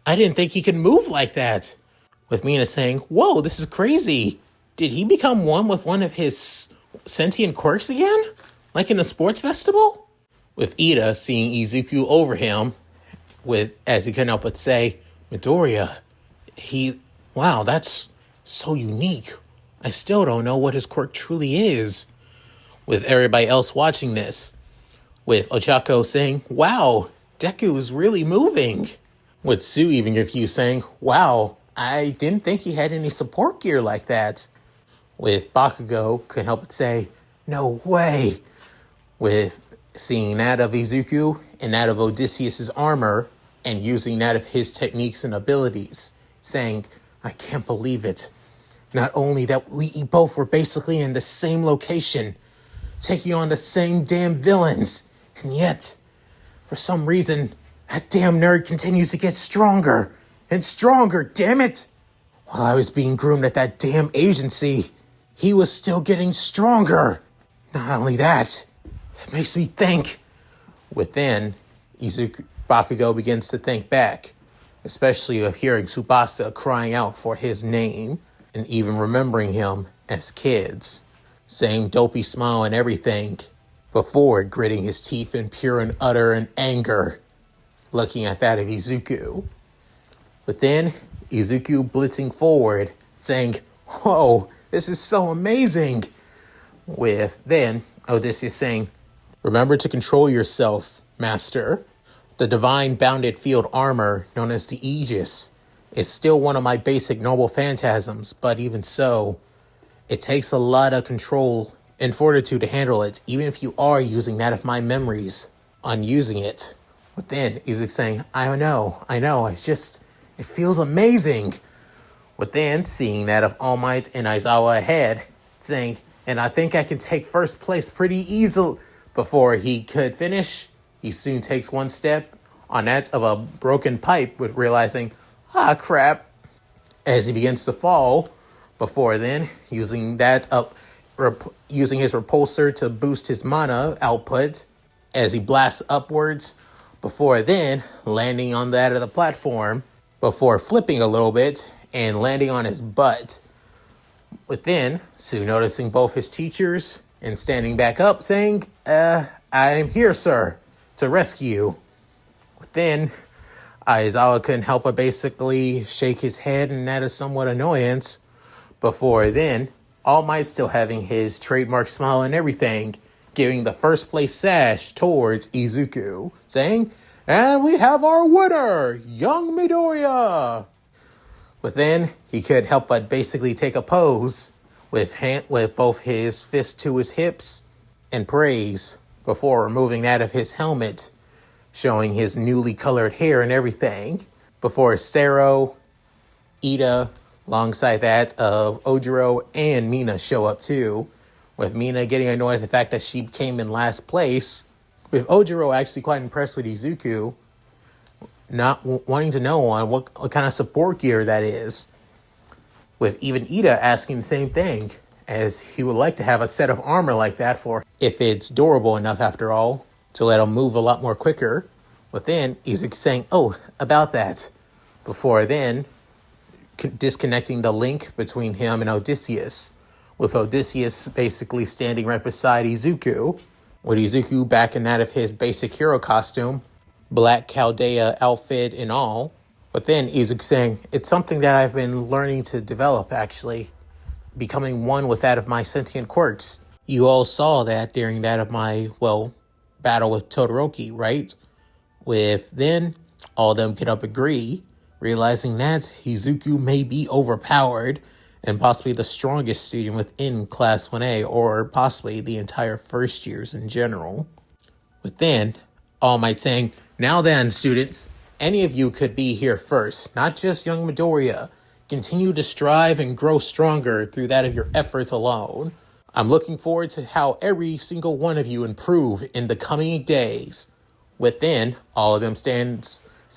I didn't think he could move like that. With Mina saying, whoa, this is crazy. Did he become one with one of his sentient quirks again? Like in the sports festival? With Ida seeing Izuku over him, as he couldn't help but say, Midoriya, wow, that's so unique. I still don't know what his quirk truly is. With everybody else watching this. With Ochako saying, wow, Deku is really moving. With Sue even confused saying, wow, I didn't think he had any support gear like that. With Bakugo couldn't help but say, no way. With seeing that of Izuku and that of Odysseus' armor and using that of his techniques and abilities, saying, I can't believe it. Not only that we both were basically in the same location, taking on the same damn villains, and yet, for some reason, that damn nerd continues to get stronger and stronger, damn it! While I was being groomed at that damn agency, he was still getting stronger. Not only that, it makes me think. Within, Bakugo begins to think back, especially of hearing Tsubasa crying out for his name, and even remembering him as kids, saying dopey smile and everything, before gritting his teeth in pure and utter anger, looking at that of Izuku. But then, Izuku blitzing forward, saying, "Whoa, this is so amazing!" With then Odysseus saying, "Remember to control yourself, Master. The divine bounded field armor, known as the Aegis, is still one of my basic noble phantasms, but even so, it takes a lot of control and fortitude to handle it, even if you are using that of my memories on using it." But then Izuku saying, I know, it feels amazing. But then seeing that of All Might and Aizawa ahead, saying, "And I think I can take first place pretty easily." Before he could finish, he soon takes one step on that of a broken pipe with realizing, crap, as he begins to fall. Before then, using using his repulsor to boost his mana output as he blasts upwards. Before then, landing on that of the platform, before flipping a little bit and landing on his butt. Within, soon noticing both his teachers and standing back up saying, "I'm here, sir, to rescue you." Then, Aizawa couldn't help but basically shake his head, and that is somewhat annoyance. Before then, All Might still having his trademark smile and everything, giving the first place sash towards Izuku, saying, "And we have our winner, young Midoriya." But then he could help but basically take a pose with both his fists to his hips and praise before removing that of his helmet, showing his newly colored hair and everything, before Sero, Ida, alongside that of Ojiro and Mina show up too, with Mina getting annoyed at the fact that she came in last place, with Ojiro actually quite impressed with Izuku, not wanting to know on what kind of support gear that is, with even Ida asking the same thing, as he would like to have a set of armor like that for if it's durable enough after all, to let him move a lot more quicker. But then Izuku saying, about that, before then disconnecting the link between him and Odysseus, with Odysseus basically standing right beside Izuku, with Izuku back in that of his basic hero costume, black Chaldea outfit and all. But then Izuku saying, "It's something that I've been learning to develop, actually, becoming one with that of my sentient quirks. You all saw that during that of my, battle with Todoroki, right?" With then, all of them could agree, realizing that Izuku may be overpowered and possibly the strongest student within Class 1A, or possibly the entire first years in general. With then, All Might saying, "Now then, students, any of you could be here first, not just young Midoriya. Continue to strive and grow stronger through that of your efforts alone. I'm looking forward to how every single one of you improve in the coming days." Within, all of them stand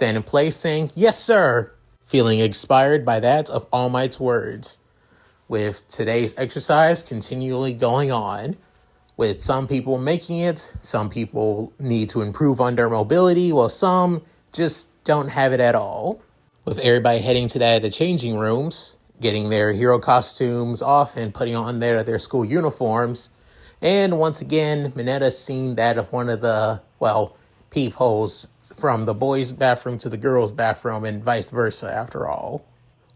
in place saying, "Yes, sir," feeling inspired by that of All Might's words. With today's exercise continually going on, with some people making it, some people need to improve on their mobility, while some just don't have it at all. With everybody heading to the changing rooms, getting their hero costumes off and putting on their school uniforms. And once again, Mineta seen that of one of the, peepholes from the boys' bathroom to the girls' bathroom and vice versa after all.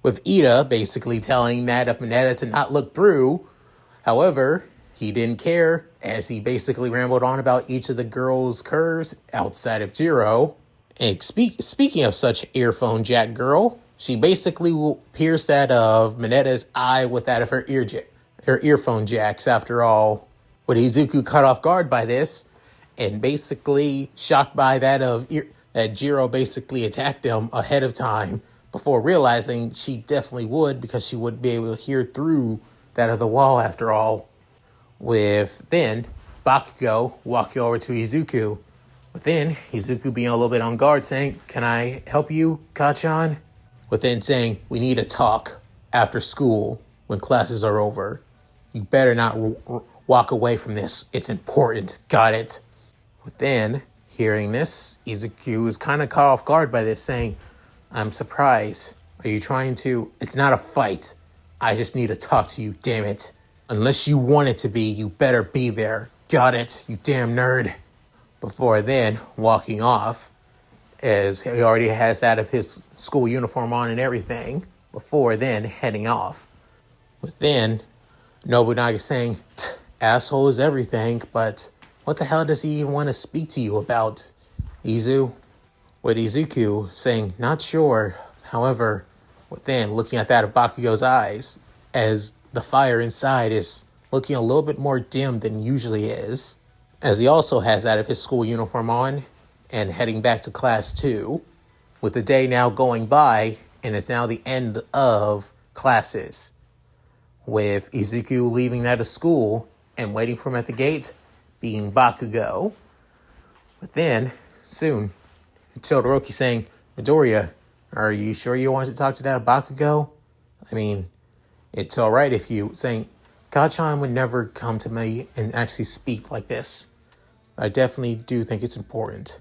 With Ida basically telling that of Mineta to not look through. However, he didn't care, as he basically rambled on about each of the girls' curves outside of Jiro. And speaking of such earphone jack girl, she basically pierced that of Mineta's eye with that of her earphone jacks after all. With Izuku caught off guard by this, and basically shocked by that Jiro basically attacked him ahead of time, before realizing she definitely would, because she would be able to hear through that of the wall after all. With then Bakugo walking over to Izuku. With then Izuku being a little bit on guard, saying, "Can I help you, Kachan?" With then saying, "We need to talk after school when classes are over." You better not walk away from this. It's important. Got it? But then, hearing this, Izuku is kind of caught off guard by this, saying, I'm surprised. Are you trying to... It's not a fight. I just need to talk to you, damn it. Unless you want it to be, you better be there. Got it, you damn nerd. Before then, walking off, as he already has that of his school uniform on and everything, before then heading off. But then, Nobunaga saying, asshole is everything, but what the hell does he even want to speak to you about, Izu? With Izuku saying, not sure, however, but then looking at that of Bakugo's eyes, as the fire inside is looking a little bit more dim than usually is, as he also has that of his school uniform on, and heading back to class 2, with the day now going by, and it's now the end of classes, with Izuku leaving out of school and waiting for him at the gate being Bakugo. But then, soon, Todoroki saying, Midoriya, are you sure you want to talk to that Bakugo? I mean, it's alright if you... Saying, Kachan would never come to me and actually speak like this. I definitely do think it's important.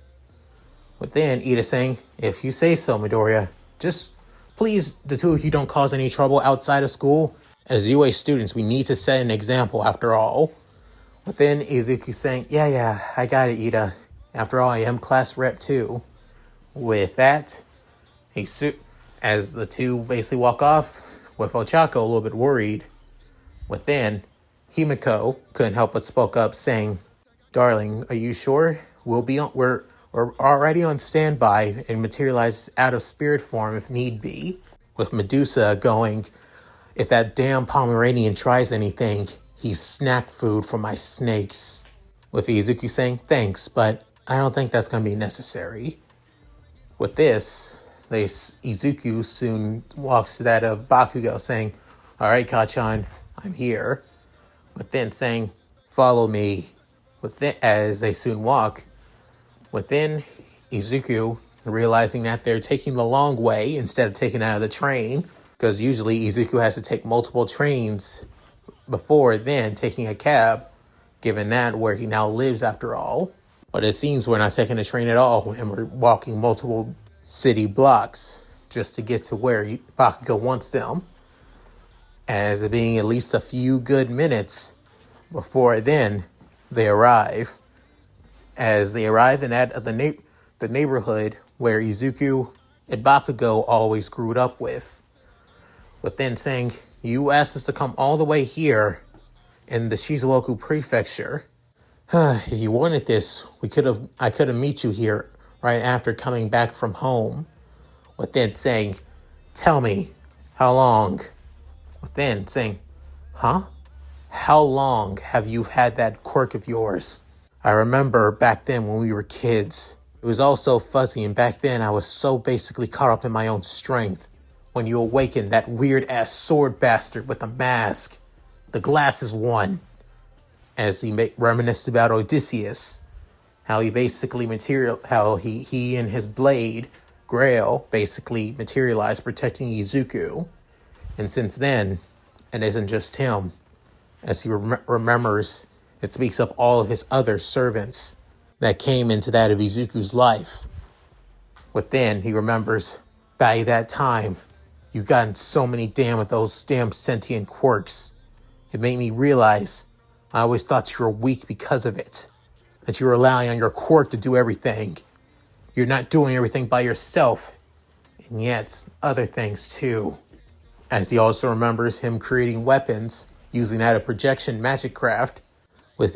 But then Ida saying, if you say so, Midoriya, just please, the two of you don't cause any trouble outside of school. As UA students, we need to set an example after all. But then Izuku saying, yeah, I got it, Ida. After all, I am class rep too. With that, as the two basically walk off, with Ochako a little bit worried. But then, Himiko couldn't help but spoke up saying, darling, are you sure? We're already on standby and materialize out of spirit form if need be. With Medusa going, if that damn Pomeranian tries anything, he's snack food for my snakes. With Izuku saying, thanks, but I don't think that's going to be necessary. With this, Izuku soon walks to that of Bakugo saying, alright, Kachan, I'm here. But then saying, follow me. As they soon walk, within Izuku realizing that they're taking the long way instead of taking out of the train, because usually Izuku has to take multiple trains before then taking a cab, given that where he now lives after all. But it seems we're not taking a train at all, and we're walking multiple city blocks just to get to where Bakugo wants them, as it being at least a few good minutes before then they arrive. As they arrive in the neighborhood where Izuku and Bakugo always grew up with. But then saying, you asked us to come all the way here in the Shizuoka prefecture. If you wanted this, I could have met you here right after coming back from home. But then saying, tell me, how long? But then saying, huh? How long have you had that quirk of yours? I remember back then when we were kids, it was all so fuzzy, and back then I was so basically caught up in my own strength. When you awakened that weird-ass sword bastard with the mask, the glasses one, as he reminisced about Odysseus, how he basically he and his blade, Grail, basically materialized protecting Izuku. And since then, it isn't just him. As he remembers, it speaks up all of his other servants that came into that of Izuku's life. But then he remembers, by that time, you got so many of those damn sentient quirks. It made me realize I always thought you were weak because of it. That you were relying on your quirk to do everything. You're not doing everything by yourself. And yet, other things too. As he also remembers him creating weapons using that of projection magic craft, with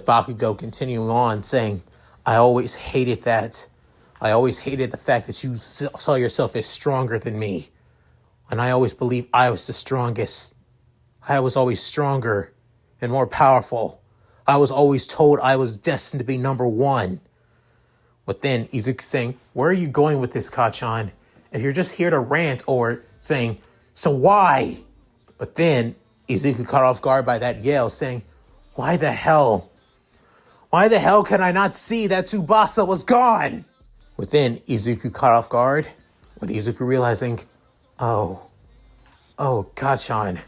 Bakugo continuing on saying, I always hated that. I always hated the fact that you saw yourself as stronger than me. And I always believed I was the strongest. I was always stronger and more powerful. I was always told I was destined to be number one. But then Izuku saying, where are you going with this, Kachan? If you're just here to rant or saying, so why? But then Izuku caught off guard by that yell saying, why the hell? Why the hell can I not see that Tsubasa was gone? Within Izuku caught off guard, with Izuku realizing, oh, Kachan.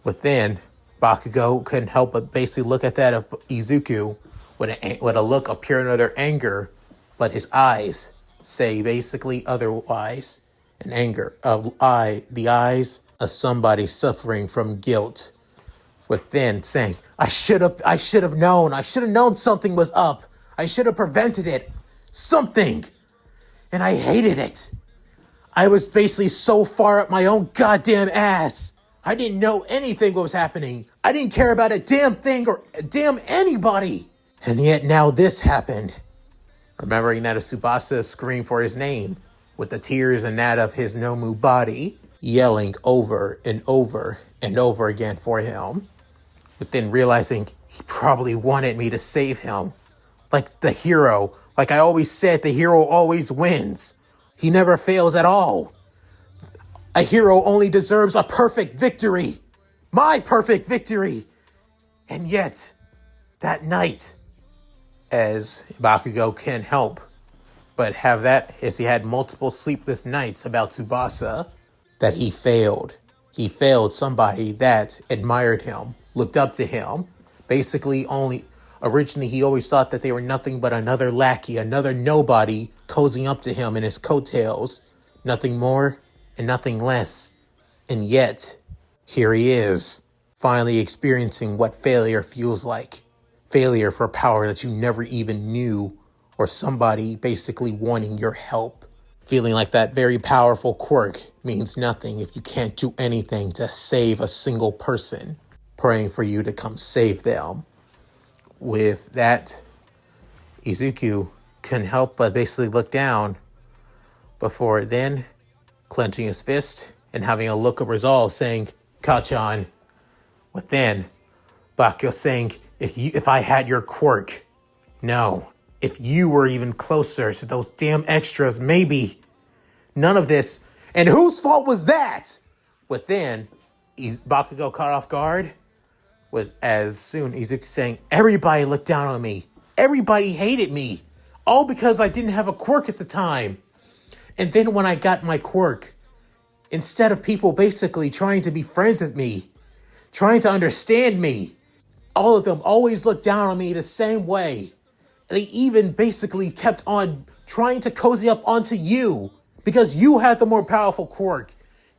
Within, Bakugo couldn't help but basically look at that of Izuku with a look of pure and utter anger, but his eyes say basically otherwise. An anger of the eyes of somebody suffering from guilt, within saying, I should have known something was up. I should have prevented it. Something. And I hated it. I was basically so far up my own goddamn ass. I didn't know anything what was happening. I didn't care about a damn thing or a damn anybody. And yet now this happened. Remembering that Tsubasa screamed for his name, with the tears and that of his Nomu body, yelling over and over and over again for him. But then realizing he probably wanted me to save him. Like the hero. Like I always said, the hero always wins. He never fails at all. A hero only deserves a perfect victory. My perfect victory. And yet, that night, as Bakugo can't help but have that, as he had multiple sleepless nights about Tsubasa, that he failed. He failed somebody that admired him, looked up to him. Basically, originally he always thought that they were nothing but another lackey, another nobody cozying up to him in his coattails. Nothing more and nothing less. And yet, here he is, finally experiencing what failure feels like. Failure for power that you never even knew, or somebody basically wanting your help. Feeling like that very powerful quirk means nothing if you can't do anything to save a single person, praying for you to come save them. With that, Izuku couldn't help but basically look down before then, clenching his fist and having a look of resolve, saying, Kachan. Within, Bakugo saying, if I had your quirk, no. If you were even closer to those damn extras, maybe. None of this. And whose fault was that? Within, Bakugo caught off guard. As soon Izuku saying, everybody looked down on me. Everybody hated me. All because I didn't have a quirk at the time. And then when I got my quirk, instead of people basically trying to be friends with me, trying to understand me, all of them always looked down on me the same way. And they even basically kept on trying to cozy up onto you because you had the more powerful quirk.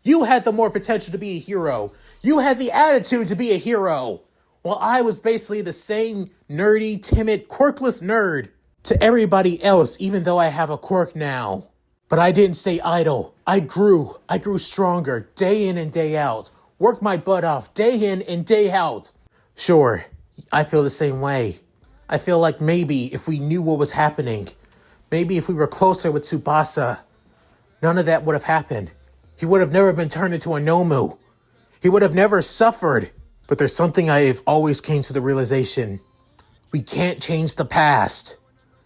You had the more potential to be a hero. You had the attitude to be a hero. While I was basically the same nerdy, timid, quirkless nerd to everybody else, even though I have a quirk now. But I didn't stay idle. I grew stronger day in and day out. Worked my butt off day in and day out. Sure, I feel the same way. I feel like maybe if we knew what was happening, maybe if we were closer with Tsubasa, none of that would have happened. He would have never been turned into a Nomu. He would have never suffered. But there's something I have always came to the realization. We can't change the past.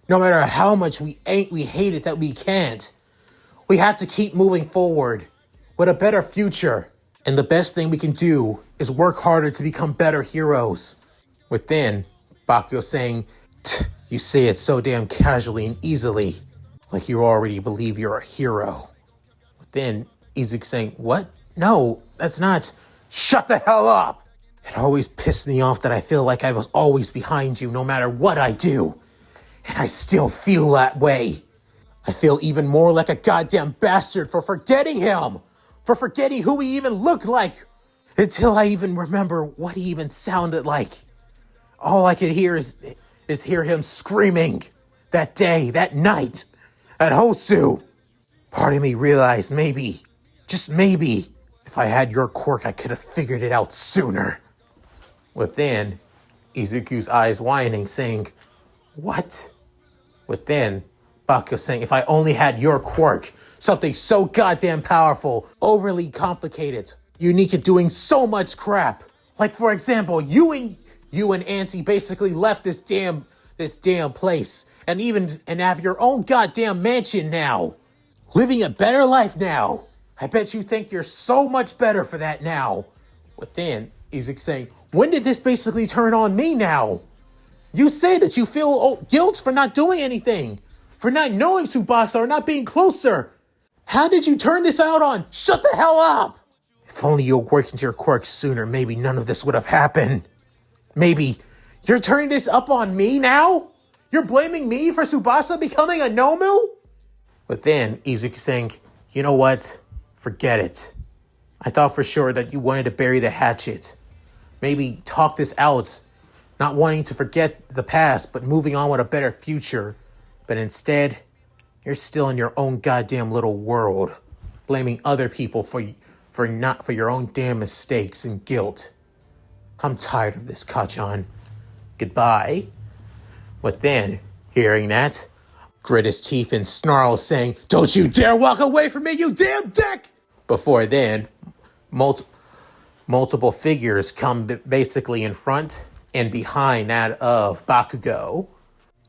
No matter how much we hate it that we can't. We have to keep moving forward with a better future. And the best thing we can do is work harder to become better heroes. Within, Bakugo saying, you say it so damn casually and easily, like you already believe you're a hero. Within, Izuku saying, what? No, that's not. Shut the hell up! It always pissed me off that I feel like I was always behind you no matter what I do. And I still feel that way. I feel even more like a goddamn bastard for forgetting him. For forgetting who he even looked like. Until I even remember what he even sounded like. All I could hear is hear him screaming that day, that night, at Hosu. Part of me realized maybe, just maybe, if I had your quirk, I could have figured it out sooner. Within, Izuku's eyes widening, saying, what? Within, Bakugo saying, if I only had your quirk, something so goddamn powerful, overly complicated, unique at doing so much crap. Like, for example, you and Auntie basically left this damn place and have your own goddamn mansion now. Living a better life now. I bet you think you're so much better for that now. Within, Izuku saying, when did this basically turn on me now? You say that you feel guilt for not doing anything, for not knowing Tsubasa or not being closer. How did you turn this out on? Shut the hell up! If only you awakened your quirk sooner, maybe none of this would have happened. Maybe you're turning this up on me now? You're blaming me for Tsubasa becoming a Nomu? But then Izuku saying, you know what? Forget it. I thought for sure that you wanted to bury the hatchet. Maybe talk this out. Not wanting to forget the past, but moving on with a better future. But instead, you're still in your own goddamn little world. Blaming other people for your own damn mistakes and guilt. I'm tired of this, Kachan. Goodbye. But then, hearing that, grit his teeth and snarl, saying, don't you dare walk away from me, you damn dick! Before then, multiple figures come basically in front and behind that of Bakugo,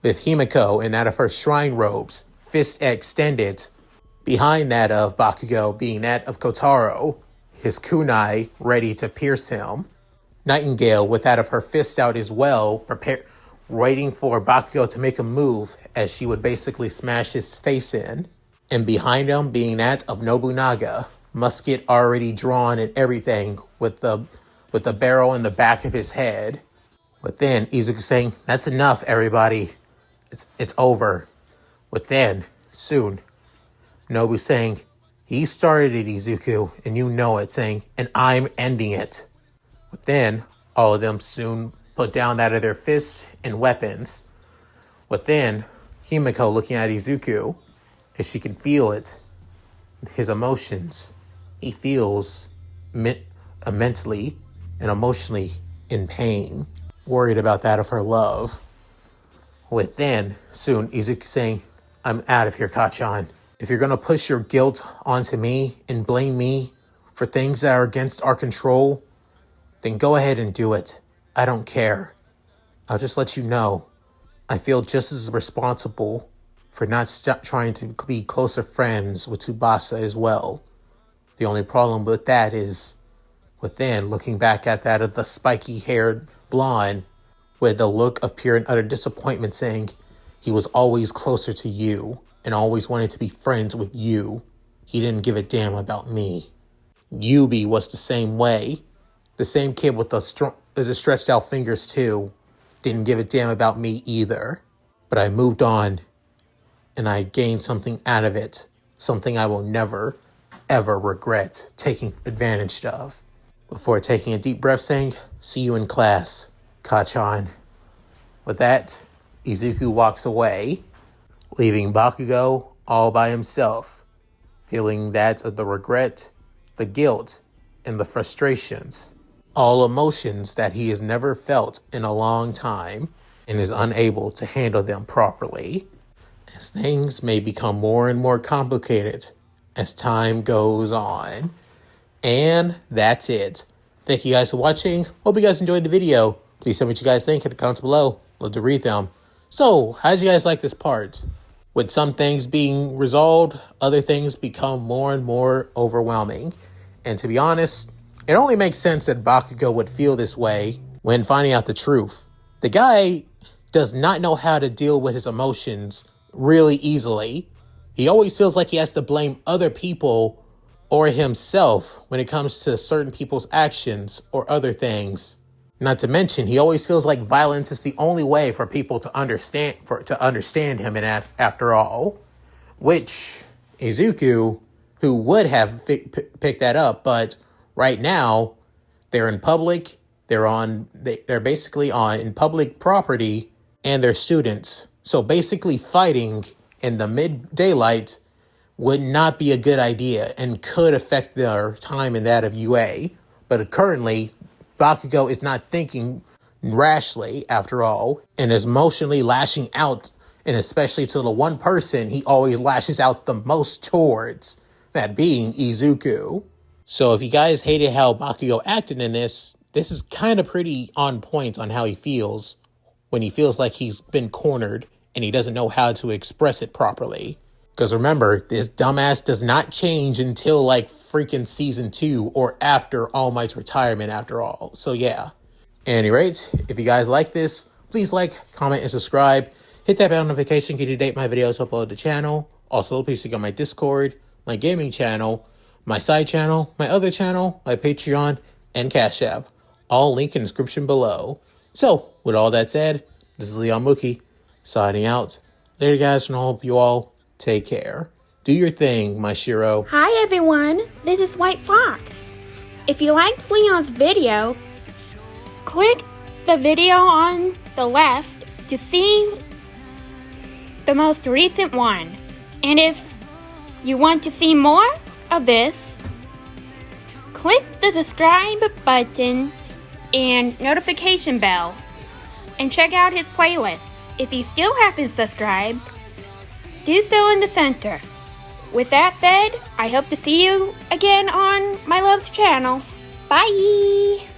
with Himiko in that of her shrine robes, fist extended, behind that of Bakugo being that of Kotaro, his kunai ready to pierce him. Nightingale with that of her fist out as well, waiting for Bakugo to make a move as she would basically smash his face in. And behind him being that of Nobunaga, musket already drawn and everything with the barrel in the back of his head. But then Izuku saying, that's enough, everybody. It's over. But then, soon, Nobu saying, he started it, Izuku, and you know it, saying, and I'm ending it. But then, all of them soon put down that of their fists and weapons. But then, Himiko looking at Izuku, as she can feel it, his emotions. He feels mentally and emotionally in pain, worried about that of her love. With then, soon, Izuku saying, I'm out of here, Kachan. If you're going to push your guilt onto me and blame me for things that are against our control, then go ahead and do it. I don't care. I'll just let you know. I feel just as responsible for not trying to be closer friends with Tsubasa as well. The only problem with that is, within looking back at that of the spiky-haired blonde, with the look of pure and utter disappointment saying, he was always closer to you and always wanted to be friends with you. He didn't give a damn about me. Yubi was the same way. The same kid with the stretched out fingers too. Didn't give a damn about me either. But I moved on and I gained something out of it. Something I will never, ever regret taking advantage of. Before taking a deep breath saying, see you in class, Kachan. With that, Izuku walks away, leaving Bakugo all by himself, feeling that of the regret, the guilt, and the frustrations. All emotions that he has never felt in a long time and is unable to handle them properly, as things may become more and more complicated as time goes on. And that's it. Thank you guys for watching. Hope you guys enjoyed the video. Please tell me what you guys think in the comments below. Love to read them. So, how did you guys like this part? With some things being resolved, other things become more and more overwhelming. And to be honest, it only makes sense that Bakugo would feel this way when finding out the truth. The guy does not know how to deal with his emotions really easily. He always feels like he has to blame other people or himself when it comes to certain people's actions or other things. Not to mention, he always feels like violence is the only way for people to understand him. And after all, which Izuku, who would have picked that up, but right now they're in public. They're basically in public property, and they're students. So basically, fighting in the mid-daylight would not be a good idea and could affect their time in that of UA. But currently, Bakugo is not thinking rashly, after all, and is emotionally lashing out, and especially to the one person he always lashes out the most towards, that being Izuku. So if you guys hated how Bakugo acted in this is kind of pretty on point on how he feels when he feels like he's been cornered and he doesn't know how to express it properly. Because remember, this dumbass does not change until like freaking season 2 or after All Might's retirement after all. So yeah. At any rate, if you guys like this, please like, comment, and subscribe. Hit that bell notification to get you to date my videos upload to the channel. Also, please check out my Discord, my gaming channel, my side channel, my other channel, my Patreon, and Cash App. All link in the description below. So, with all that said, this is Leon Mookie, signing out. Later, guys, and I hope you all take care. Do your thing, my Shiro. Hi everyone, this is White Fox. If you liked Leon's video, click the video on the left to see the most recent one. And if you want to see more of this, click the subscribe button and notification bell and check out his playlists. If you still haven't subscribed, do so in the center. With that said, I hope to see you again on my love's channel. Bye!